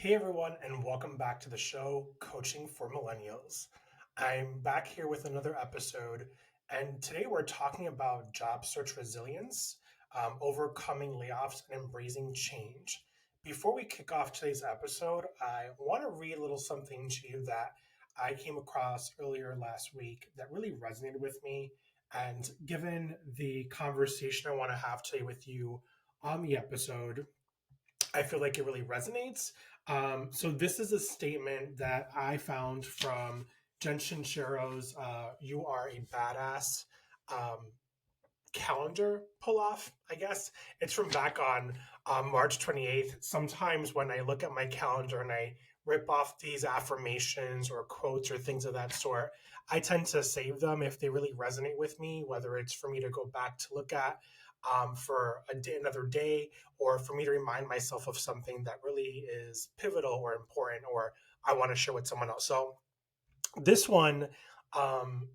Hey everyone, and welcome back to the show, Coaching for Millennials. I'm back here with another episode, and today we're talking about job search resilience, overcoming layoffs, and embracing change. Before we kick off today's episode, I want to read a little something to you that I came across earlier last week that really resonated with me. And given the conversation I want to have today with you on the episode, I feel like it really resonates. So this is a statement that I found from Jen Shinshoro's "You Are a Badass" um, calendar pull off. I guess it's from back on March 28th. Sometimes when I look at my calendar and I rip off these affirmations or quotes or things of that sort, I tend to save them if they really resonate with me, whether it's for me to go back to look at for another day, or for me to remind myself of something that really is pivotal or important, or I want to share with someone else. So this one um,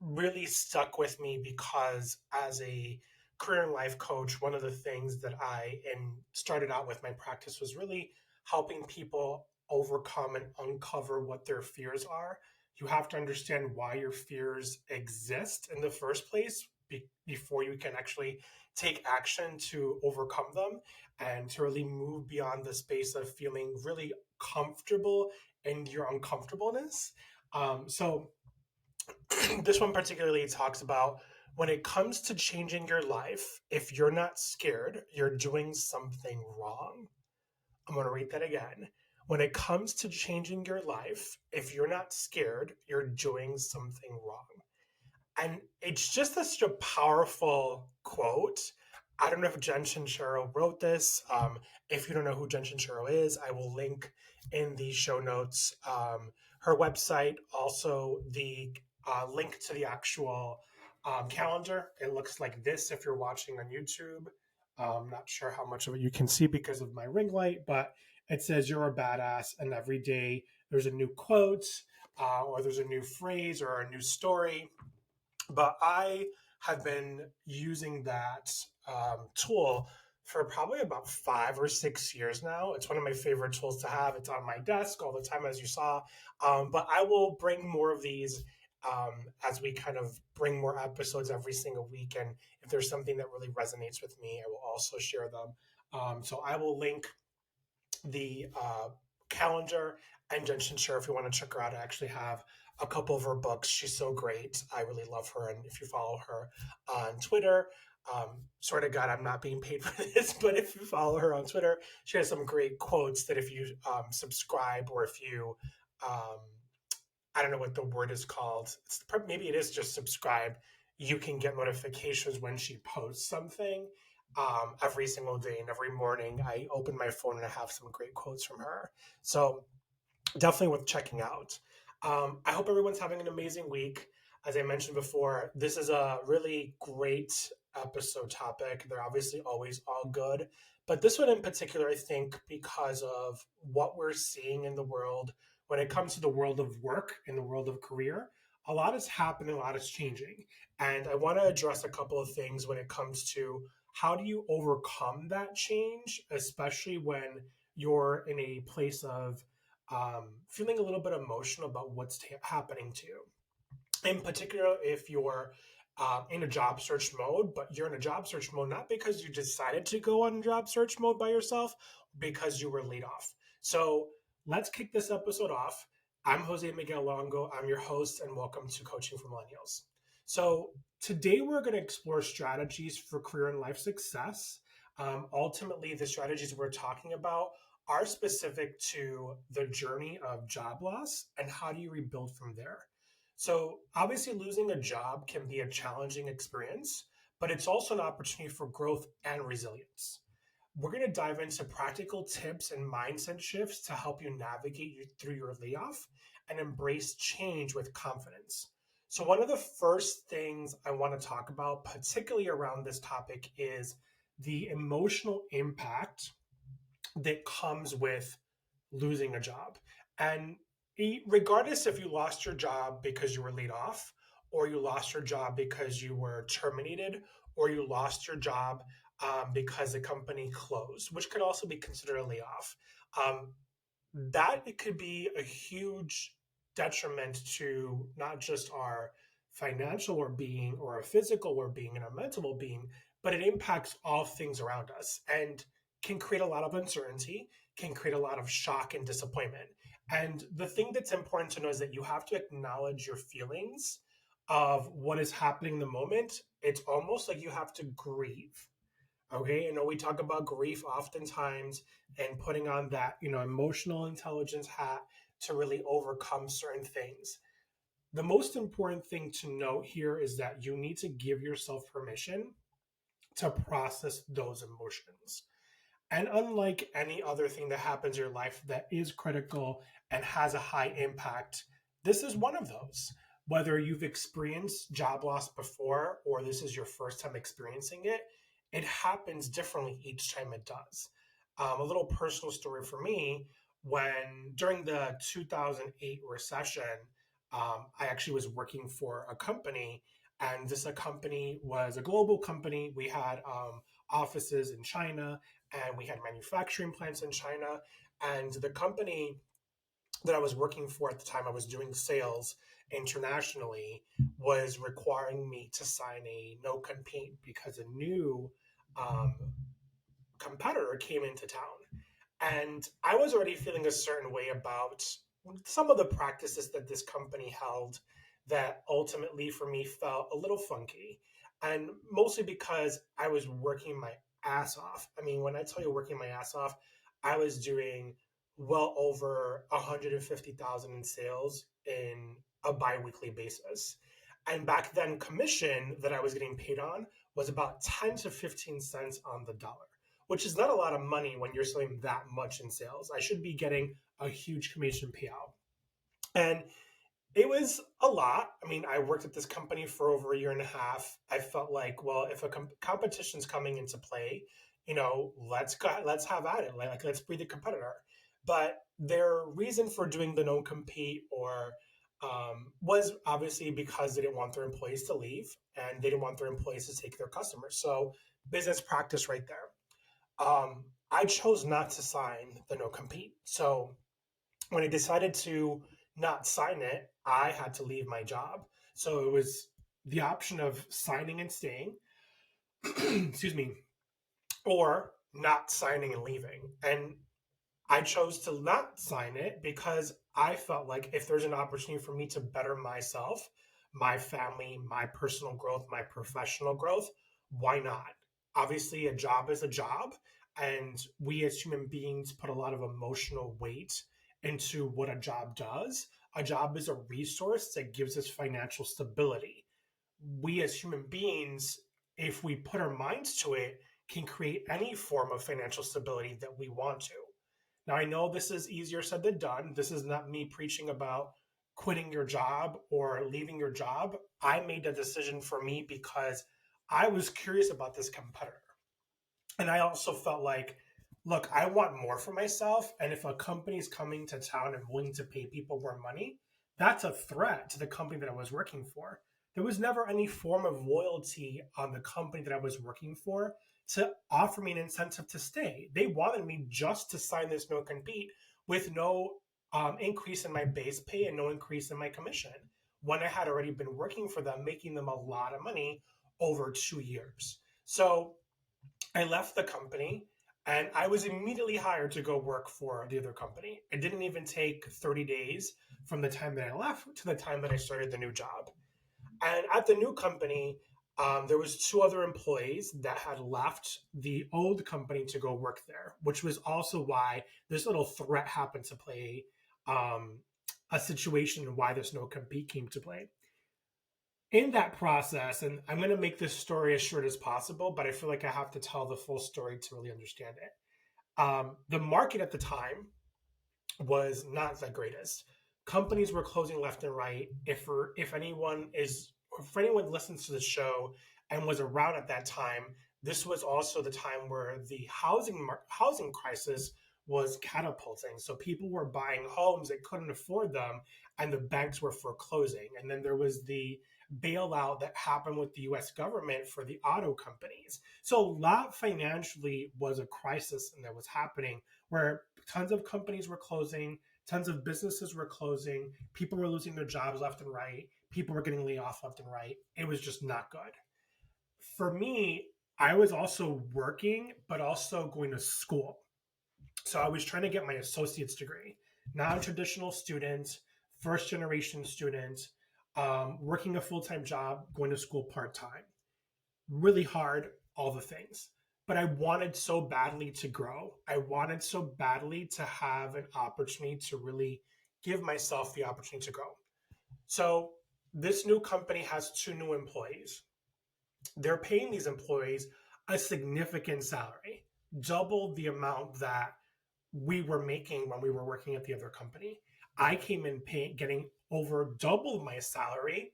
really stuck with me because as a career and life coach, one of the things that I and started out with my practice was really helping people overcome and uncover what their fears are. You have to understand why your fears exist in the first place before you can actually take action to overcome them and to really move beyond the space of feeling really comfortable in your uncomfortableness. So this one particularly talks about when it comes to changing your life, if you're not scared, you're doing something wrong. I'm going to read that again. When it comes to changing your life, if you're not scared, you're doing something wrong. And it's just such a powerful quote. I don't know if Jen Shinshiro wrote this. If you don't know who Jen Shinshiro is, I will link in the show notes her website, also the link to the actual calendar. It looks like this if you're watching on YouTube. Not sure how much of it you can see because of my ring light, but it says you're a badass, and every day there's a new quote, or there's a new phrase or a new story, but I have been using that tool for probably about 5 or 6 years now. It's one of my favorite tools to have. It's on my desk all the time, as you saw. But I will bring more of these as we kind of bring more episodes every single week. And if there's something that really resonates with me, I will also share them. So I will link the calendar and Jen Sure, if you want to check her out. I actually have a couple of her books. She's so great. I really love her. And if you follow her on Twitter, sort of God, I'm not being paid for this, but if you follow her on Twitter, she has some great quotes that if you subscribe, or if you, um, I don't know what the word is called, maybe it is just subscribe, you can get notifications when she posts something every single day. And every morning I open my phone and I have some great quotes from her. So definitely worth checking out. I hope everyone's having an amazing week. As I mentioned before, this is a really great episode topic. They're obviously always all good, but this one in particular, I think, because of what we're seeing in the world when it comes to the world of work and the world of career, a lot is happening, a lot is changing. And I want to address a couple of things when it comes to how do you overcome that change, especially when you're in a place of feeling a little bit emotional about what's happening to you. In particular, if you're in a job search mode, but you're in a job search mode not because you decided to go on job search mode by yourself, because you were laid off. So let's kick this episode off. I'm José Miguel Longo. I'm your host, and welcome to Coaching for Millennials. So today we're going to explore strategies for career and life success. Ultimately, the strategies we're talking about are specific to the journey of job loss and how do you rebuild from there. So, obviously, losing a job can be a challenging experience, but it's also an opportunity for growth and resilience. We're going to dive into practical tips and mindset shifts to help you navigate through your layoff and embrace change with confidence. So, one of the first things I want to talk about, particularly around this topic, is the emotional impact that comes with losing a job. And regardless if you lost your job because you were laid off, or you lost your job because you were terminated, or you lost your job because the company closed, which could also be considered a layoff. Um, that it could be a huge detriment to not just our financial well-being or our physical well-being and our mental well-being, but it impacts all things around us and can create a lot of uncertainty, can create a lot of shock and disappointment. And the thing that's important to know is that you have to acknowledge your feelings of what is happening in the moment. It's almost like you have to grieve. Okay, I know we talk about grief oftentimes and putting on that, emotional intelligence hat to really overcome certain things. The most important thing to note here is that you need to give yourself permission to process those emotions. And unlike any other thing that happens in your life that is critical and has a high impact, this is one of those. Whether you've experienced job loss before or this is your first time experiencing it, it happens differently each time it does. A little personal story for me, when during the 2008 recession, I actually was working for a company, and this a company was a global company. We had offices in China, and we had manufacturing plants in China. And the company that I was working for at the time, I was doing sales internationally, was requiring me to sign a no compete because a new um, competitor came into town. And I was already feeling a certain way about some of the practices that this company held that ultimately for me felt a little funky. And mostly because I was working my ass off. I mean, when I tell you working my ass off, I was doing well over 150,000 in sales in a biweekly basis. And back then, commission that I was getting paid on was about 10 to 15 cents on the dollar, which is not a lot of money when you're selling that much in sales. I should be getting a huge commission payout. And it was a lot. I mean, I worked at this company for over a year and a half. I felt like, well, if a competition's coming into play, let's go, let's have at it. Like let's be the competitor. But their reason for doing the no compete or was obviously because they didn't want their employees to leave and they didn't want their employees to take their customers. So business practice right there. I chose not to sign the no compete. So when I decided to not sign it, I had to leave my job. So it was the option of signing and staying, excuse me, or not signing and leaving. And I chose to not sign it because I felt like if there's an opportunity for me to better myself, my family, my personal growth, my professional growth, why not? Obviously, a job is a job, and we as human beings put a lot of emotional weight into what a job does. A job is a resource that gives us financial stability. We as human beings, if we put our minds to it, can create any form of financial stability that we want to. Now, I know this is easier said than done. This is not me preaching about quitting your job or leaving your job. I made the decision for me because I was curious about this competitor. And I also felt like, look, I want more for myself. And if a company's coming to town and willing to pay people more money, that's a threat to the company that I was working for. There was never any form of loyalty on the company that I was working for to offer me an incentive to stay. They wanted me just to sign this no compete with no increase in my base pay and no increase in my commission when I had already been working for them, making them a lot of money over 2 years. So I left the company and I was immediately hired to go work for the other company. It didn't even take 30 days from the time that I left to the time that I started the new job. And at the new company, there was two other employees that had left the old company to go work there, which was also why this little threat happened to play a situation and why this no compete came to play in that process. And I'm going to make this story as short as possible, but I feel like I have to tell the full story to really understand it. The market at the time was not the greatest. Companies were closing left and right. If anyone listens to the show and was around at that time, this was also the time where the housing crisis was catapulting. So people were buying homes that couldn't afford them, and the banks were foreclosing. And then there was the bailout that happened with the U.S. government for the auto companies. So a lot financially was a crisis and that was happening where tons of companies were closing, tons of businesses were closing, people were losing their jobs left and right, people were getting laid off left and right. It was just not good. For me, I was also working, but also going to school. So I was trying to get my associate's degree, non-traditional student, first generation student, working a full-time job, going to school part-time. Really hard, all the things. But I wanted so badly to grow. I wanted so badly to have an opportunity to really give myself the opportunity to grow. So this new company has two new employees. They're paying these employees a significant salary, double the amount that we were making when we were working at the other company. I came in getting over double my salary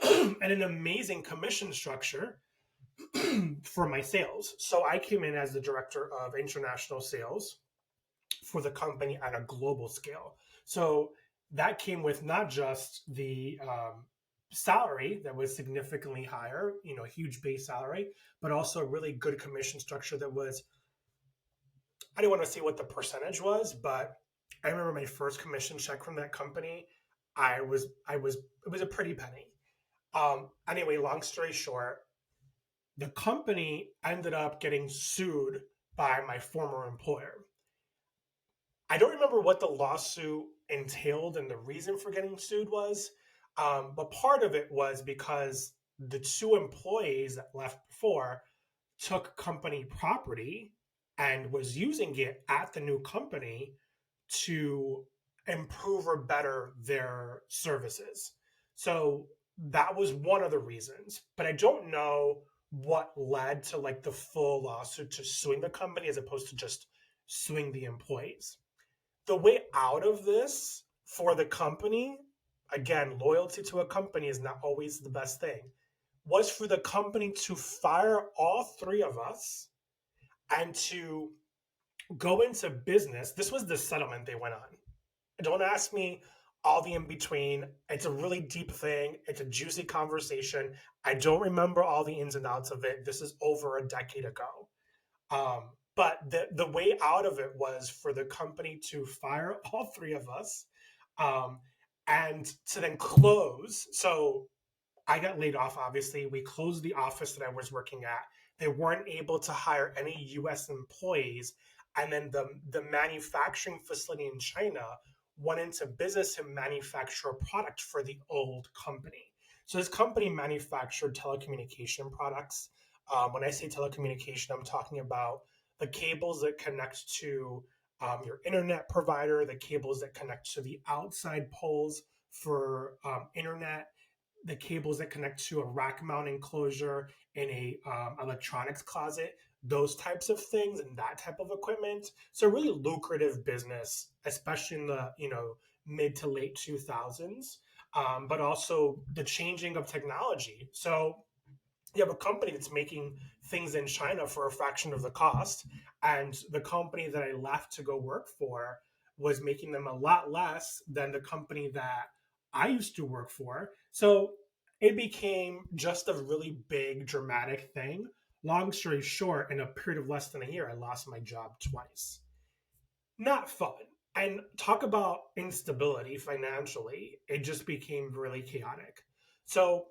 and an amazing commission structure for my sales. So I came in as the director of international sales for the company at a global scale. So that came with not just the salary that was significantly higher, huge base salary, but also a really good commission structure that was, I didn't want to say what the percentage was, but I remember my first commission check from that company. It was a pretty penny. Anyway, long story short, the company ended up getting sued by my former employer. I don't remember what the lawsuit entailed and the reason for getting sued was, but part of it was because the two employees that left before took company property and was using it at the new company to improve or better their services. So that was one of the reasons, but I don't know what led to like the full lawsuit to suing the company as opposed to just suing the employees. The way out of this for the company, again, loyalty to a company is not always the best thing, was for the company to fire all three of us and to go into business. This was the settlement they went on. Don't ask me all the in between. It's a really deep thing. It's a juicy conversation. I don't remember all the ins and outs of it. This is over a decade ago. But the way out of it was for the company to fire all three of us um, and to then close. So I got laid off, obviously. We closed the office that I was working at. They weren't able to hire any US employees. And then the manufacturing facility in China went into business and manufacture a product for the old company. So this company manufactured telecommunication products. When I say telecommunication, I'm talking about the cables that connect to your internet provider, the cables that connect to the outside poles for internet, the cables that connect to a rack mount enclosure in a electronics closet, those types of things and that type of equipment. So really lucrative business, especially in the mid to late 2000s, but also the changing of technology. So you have a company that's making things in China for a fraction of the cost, and the company that I left to go work for was making them a lot less than the company that I used to work for. So it became just a really big, dramatic thing. Long story short, in a period of less than a year, I lost my job twice. Not fun. And talk about instability financially, it just became really chaotic. So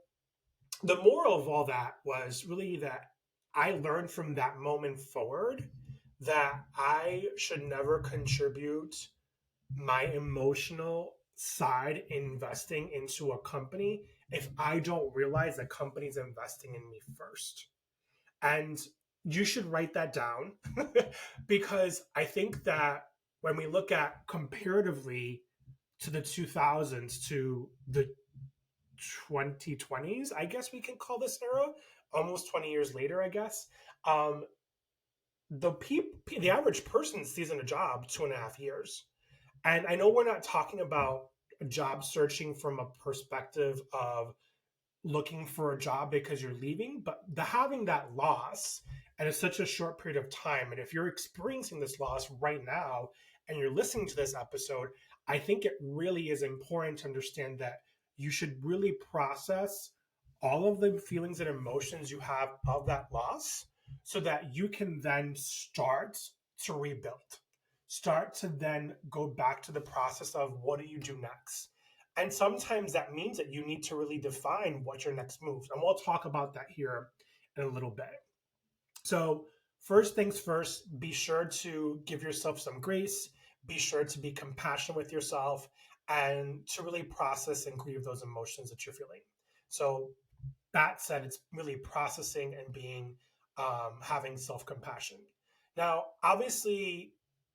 the moral of all that was really that I learned from that moment forward that I should never contribute my emotional side investing into a company if I don't realize the company's investing in me first. And you should write that down because I think that when we look at comparatively to the 2000s to the 2020s, I guess we can call this era, almost 20 years later, I guess. Um, the average person stays in a job 2.5 years. And I know we're not talking about job searching from a perspective of looking for a job because you're leaving, but having that loss and it's such a short period of time. And if you're experiencing this loss right now and you're listening to this episode, I think it really is important to understand that you should really process all of the feelings and emotions you have of that loss so that you can then start to rebuild. start to then go back to the process of what do you do next? And sometimes that means that you need to really define what your next moves. And we'll talk about that here in a little bit. So, first things first, be sure to give yourself some grace, be sure to be compassionate with yourself, and to really process and grieve those emotions that you're feeling. So, that said, it's really processing and being having self compassion. Now, obviously,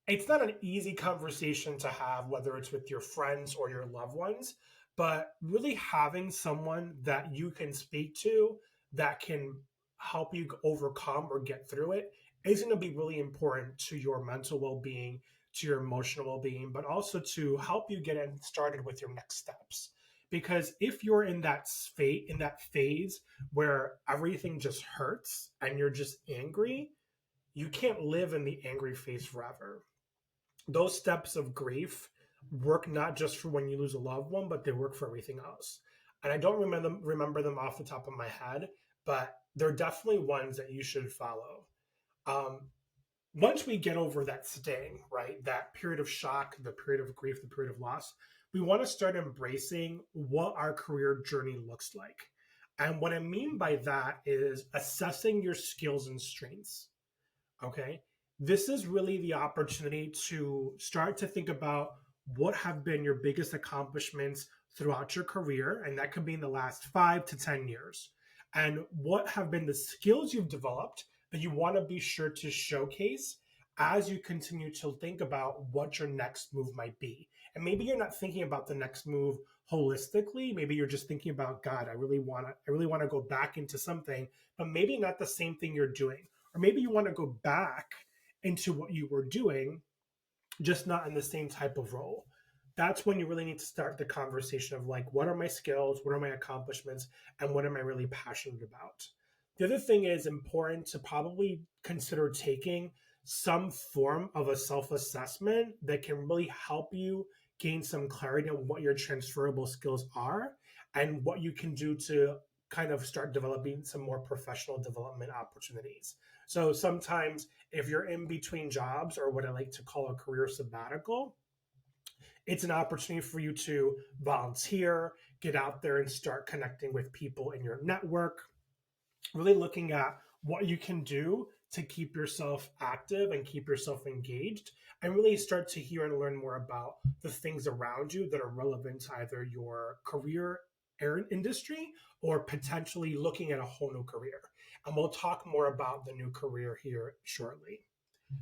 it's not an easy conversation to have, whether it's with your friends or your loved ones, but really having someone that you can speak to that can help you overcome or get through it is going to be really important to your mental well being, to your emotional well being, but also to help you get started with your next steps. Because if you're in that phase where everything just hurts and you're just angry, you can't live in the angry phase forever. Those steps of grief work not just for when you lose a loved one, but they work for everything else. And I don't remember them off the top of my head, but they're definitely ones that you should follow. Um, Once we get over that sting, right, that period of shock, the period of grief, the period of loss, we want to start embracing what our career journey looks like. And what I mean by that is assessing your skills and strengths. Okay. This is really the opportunity to start to think about what have been your biggest accomplishments throughout your career. And that could be in the last 5 to 10 years. And what have been the skills you've developed that you want to be sure to showcase as you continue to think about what your next move might be. And maybe you're not thinking about the next move holistically. Maybe you're just thinking about, God, I really want to go back into something, but maybe not the same thing you're doing, or maybe you want to go back into what you were doing, just not in the same type of role. That's when you really need to start the conversation of like, what are my skills? What are my accomplishments? And what am I really passionate about? The other thing is important to probably consider taking some form of a self assessment that can really help you gain some clarity on what your transferable skills are and what you can do to kind of start developing some more professional development opportunities. So sometimes if you're in between jobs, or what I like to call a career sabbatical, it's an opportunity for you to volunteer, get out there and start connecting with people in your network, really looking at what you can do to keep yourself active and keep yourself engaged, and really start to hear and learn more about the things around you that are relevant to either your career industry or potentially looking at a whole new career. And we'll talk more about the new career here shortly.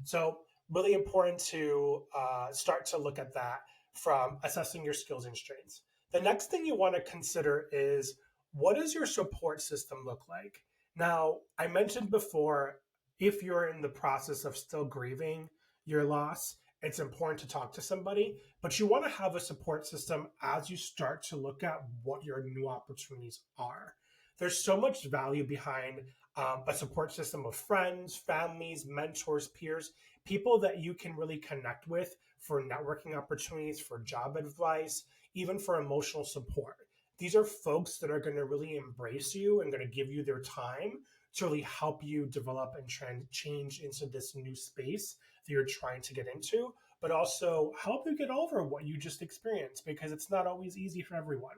So, really important to start to look at that from assessing your skills and strengths. The next thing you want to consider is, what does your support system look like? Now, I mentioned before, if you're in the process of still grieving your loss, it's important to talk to somebody, but you want to have a support system as you start to look at what your new opportunities are. There's so much value behind a support system of friends, families, mentors, peers, people that you can really connect with for networking opportunities, for job advice, even for emotional support. These are folks that are going to really embrace you and going to give you their time to really help you develop and change into this new space that you're trying to get into, but also help you get over what you just experienced, because it's not always easy for everyone.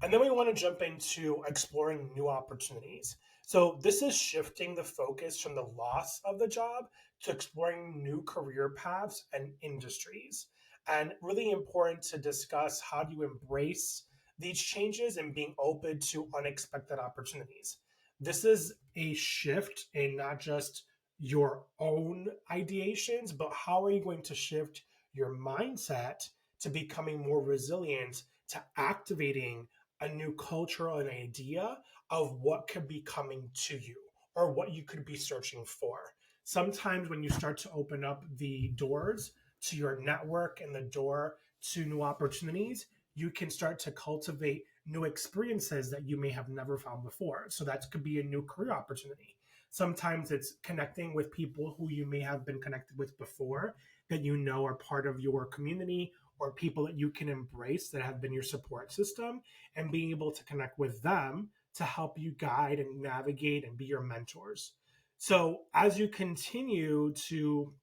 And then we want to jump into exploring new opportunities. So this is shifting the focus from the loss of the job to exploring new career paths and industries. And really important to discuss, how do you embrace these changes and being open to unexpected opportunities. This is a shift in not just your own ideations, but how are you going to shift your mindset to becoming more resilient, to activating a new culture or an idea of what could be coming to you or what you could be searching for. Sometimes when you start to open up the doors to your network and the door to new opportunities, you can start to cultivate new experiences that you may have never found before. So that could be a new career opportunity. Sometimes it's connecting with people who you may have been connected with before that you know are part of your community, or people that you can embrace that have been your support system, and being able to connect with them to help you guide and navigate and be your mentors. So as you continue to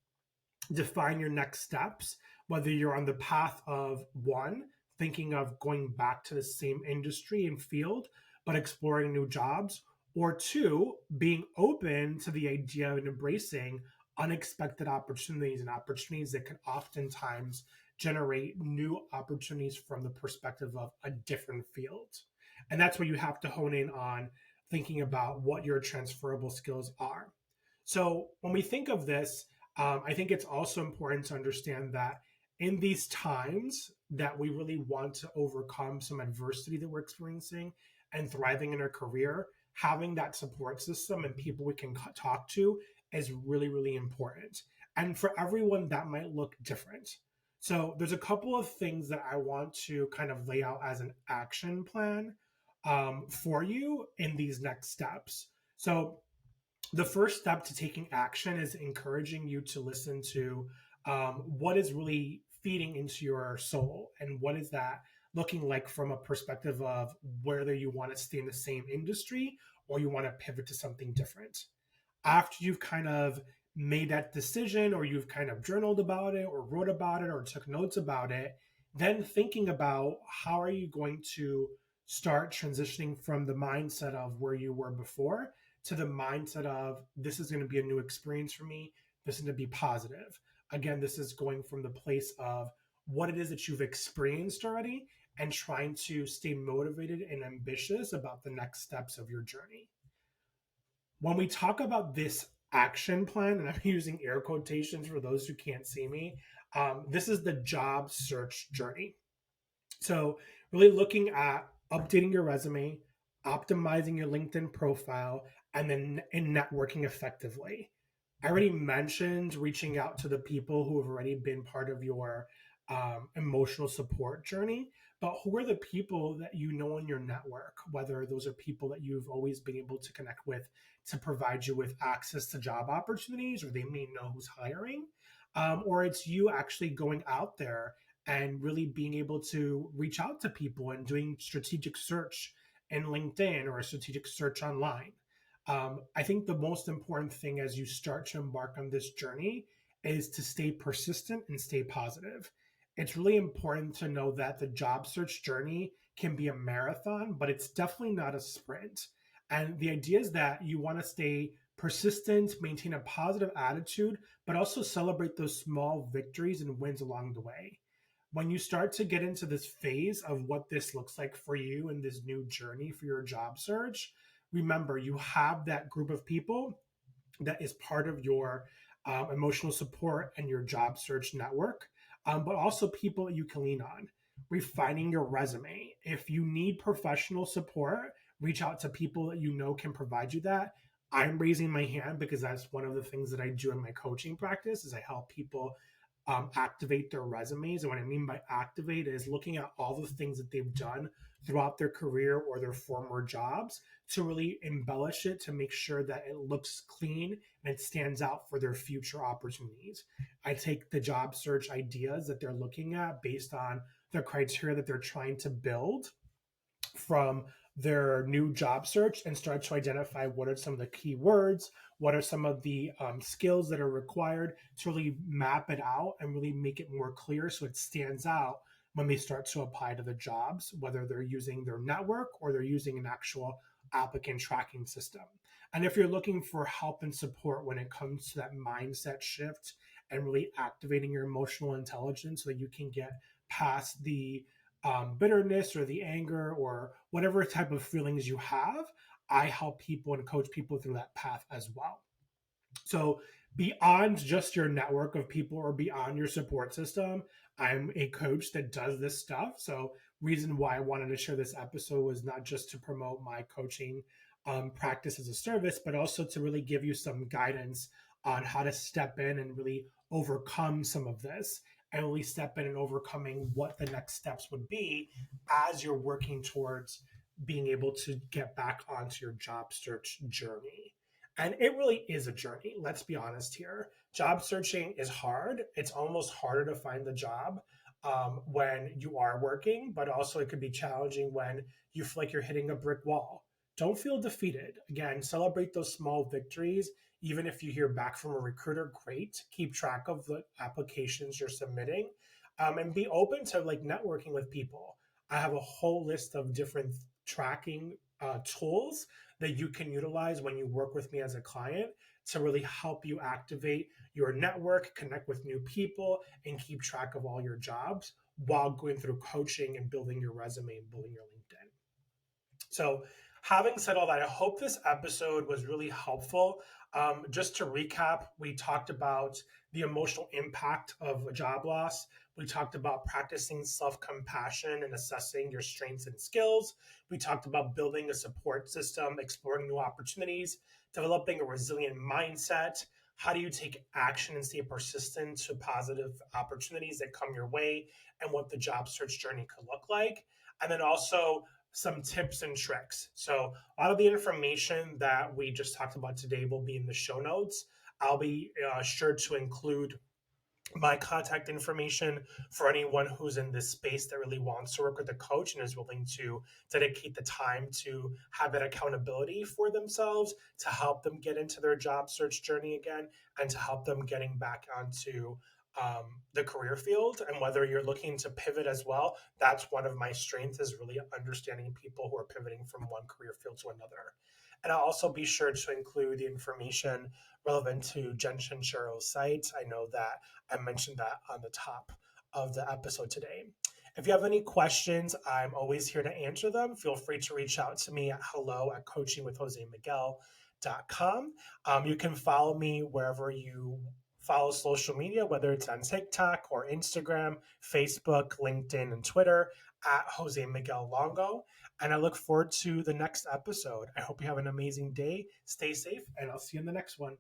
define your next steps, whether you're on the path of one, thinking of going back to the same industry and field, but exploring new jobs, or two, being open to the idea of embracing unexpected opportunities and opportunities that can oftentimes generate new opportunities from the perspective of a different field. And that's where you have to hone in on thinking about what your transferable skills are. So when we think of this, I think it's also important to understand that in these times that we really want to overcome some adversity that we're experiencing and thriving in our career, having that support system and people we can talk to is really, really important. And for everyone, that might look different. So there's a couple of things that I want to kind of lay out as an action plan for you in these next steps. So the first step to taking action is encouraging you to listen to what is really feeding into your soul and what is that looking like from a perspective of whether you want to stay in the same industry or you want to pivot to something different. After you've kind of made that decision or you've kind of journaled about it or wrote about it or took notes about it, then thinking about how are you going to start transitioning from the mindset of where you were before to the mindset of this is going to be a new experience for me. This is going to be positive. Again, this is going from the place of what it is that you've experienced already and trying to stay motivated and ambitious about the next steps of your journey. When we talk about this action plan, and I'm using air quotations for those who can't see me, this is the job search journey. So, really looking at updating your resume, optimizing your LinkedIn profile, and then in networking effectively. I already mentioned reaching out to the people who have already been part of your emotional support journey, but who are the people that you know in your network, whether those are people that you've always been able to connect with to provide you with access to job opportunities, or they may know who's hiring, or it's you actually going out there and really being able to reach out to people and doing strategic search in LinkedIn or a strategic search online. I think the most important thing as you start to embark on this journey is to stay persistent and stay positive. It's really important to know that the job search journey can be a marathon, but it's definitely not a sprint. And the idea is that you want to stay persistent, maintain a positive attitude, but also celebrate those small victories and wins along the way. When you start to get into this phase of what this looks like for you in this new journey for your job search, remember you have that group of people that is part of your emotional support and your job search network, but also people that you can lean on. Refining your resume. If you need professional support, reach out to people that you know can provide you that. I'm raising my hand because that's one of the things that I do in my coaching practice is I help people activate their resumes. And what I mean by activate is looking at all the things that they've done throughout their career or their former jobs to really embellish it to make sure that it looks clean and it stands out for their future opportunities. I take the job search ideas that they're looking at based on the criteria that they're trying to build from their new job search and start to identify what are some of the key words, what are some of the skills that are required to really map it out and really make it more clear so it stands out when they start to apply to the jobs, whether they're using their network or they're using an actual applicant tracking system. And if you're looking for help and support when it comes to that mindset shift and really activating your emotional intelligence so that you can get past the bitterness or the anger or whatever type of feelings you have, I help people and coach people through that path as well. So beyond just your network of people or beyond your support system, I'm a coach that does this stuff. So reason why I wanted to share this episode was not just to promote my coaching practice as a service, but also to really give you some guidance on how to step in and really overcome some of this and really step in and overcoming what the next steps would be as you're working towards being able to get back onto your job search journey. And it really is a journey. Let's be honest here. Job searching is hard. It's almost harder to find the job when you are working, but also it could be challenging when you feel like you're hitting a brick wall. Don't feel defeated. Again, celebrate those small victories, Even if you hear back from a recruiter, great. Keep track of the applications you're submitting, and be open to like networking with people. I have a whole list of different tracking tools that you can utilize when you work with me as a client to really help you activate your network, connect with new people, and keep track of all your jobs while going through coaching and building your resume and building your LinkedIn. So, having said all that, I hope this episode was really helpful. Just to recap, we talked about the emotional impact of a job loss. We talked about practicing self compassion and assessing your strengths and skills. We talked about building a support system, exploring new opportunities, developing a resilient mindset. How do you take action and stay persistent to positive opportunities that come your way, and what the job search journey could look like? And then also, some tips and tricks. So a lot of the information that we just talked about today will be in the show notes. I'll be sure to include my contact information for anyone who's in this space that really wants to work with a coach and is willing to dedicate the time to have that accountability for themselves, to help them get into their job search journey again, and to help them getting back onto the career field. And whether you're looking to pivot as well, that's one of my strengths, is really understanding people who are pivoting from one career field to another. And I'll also be sure to include the information relevant to Jen Shinchero's site. I know that I mentioned that on the top of the episode today. If you have any questions, I'm always here to answer them. Feel free to reach out to me at hello@coachingwithjosemiguel.com. You can follow me wherever you follow social media, whether it's on TikTok or Instagram, Facebook, LinkedIn, and Twitter at José Miguel Longo. And I look forward to the next episode. I hope you have an amazing day. Stay safe, and I'll see you in the next one.